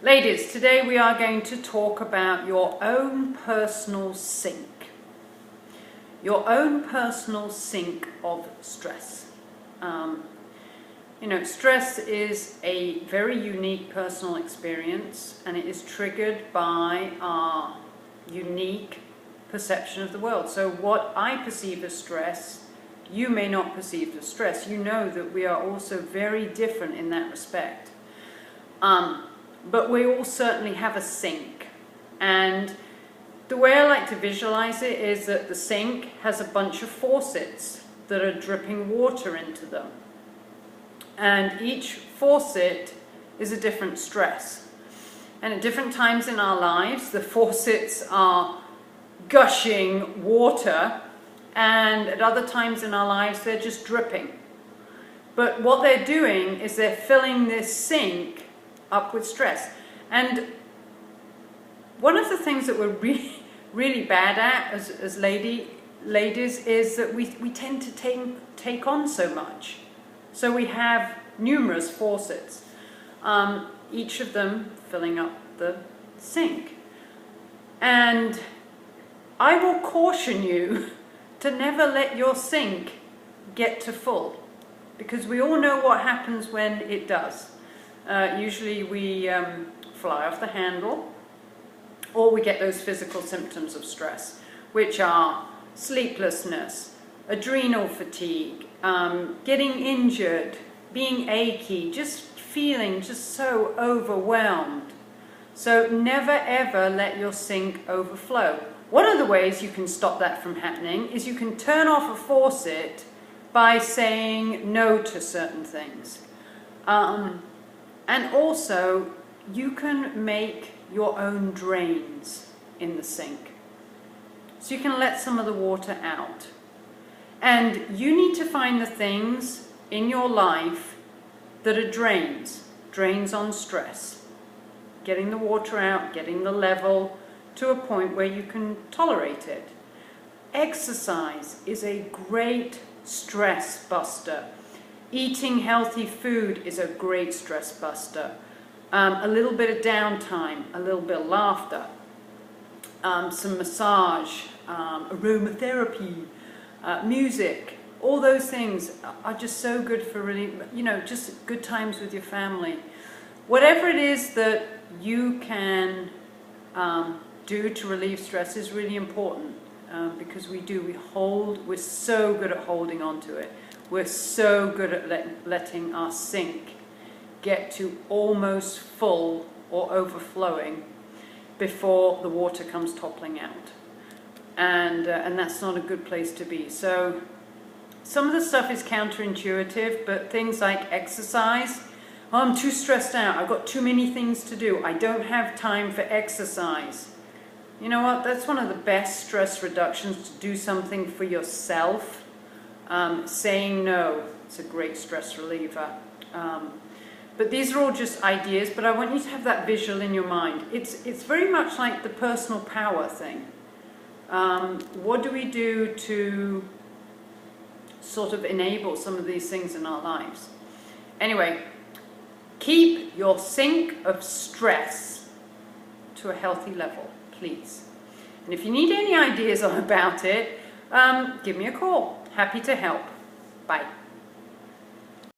Ladies, today we are going to talk about your own personal sink. Your own personal sink of stress. Stress is a very unique personal experience, and it is triggered by our unique perception of the world. So what I perceive as stress, you may not perceive as stress. You know that we are also very different in that respect. But we all certainly have a sink. And the way I like to visualize it is that the sink has a bunch of faucets that are dripping water into them. And each faucet is a different stress. And at different times in our lives, the faucets are gushing water, and at other times in our lives, they're just dripping. But what they're doing is they're filling this sink up with stress. And one of the things that we're really bad at as ladies is that we tend to take on so much. So we have numerous faucets, each of them filling up the sink. And I will caution you to never let your sink get to full, because we all know what happens when it does. Usually we fly off the handle, or we get those physical symptoms of stress, which are sleeplessness, adrenal fatigue, getting injured, being achy, just feeling just so overwhelmed. So never ever let your sink overflow. One of the ways you can stop that from happening is you can turn off a faucet by saying no to certain things. And also, you can make your own drains in the sink. So you can let some of the water out. And you need to find the things in your life that are drains on stress. Getting the water out, getting the level to a point where you can tolerate it. Exercise is a great stress buster. Eating healthy food is a great stress buster. A little bit of downtime, a little bit of laughter, some massage, aromatherapy, music, all those things are just so good for really, just good times with your family. Whatever it is that you can do to relieve stress is really important, because we're so good at holding on to it. We're so good at letting our sink get to almost full or overflowing before the water comes toppling out. And that's not a good place to be. So some of the stuff is counterintuitive, but things like exercise. Oh, I'm too stressed out. I've got too many things to do. I don't have time for exercise. You know what? That's one of the best stress reductions, to do something for yourself. Saying no, it's a great stress reliever. But these are all just ideas, but I want you to have that visual in your mind. It's very much like the personal power thing. What do we do to sort of enable some of these things in our lives? Anyway, keep your sink of stress to a healthy level, please. And if you need any ideas about it, give me a call. Happy to help. Bye.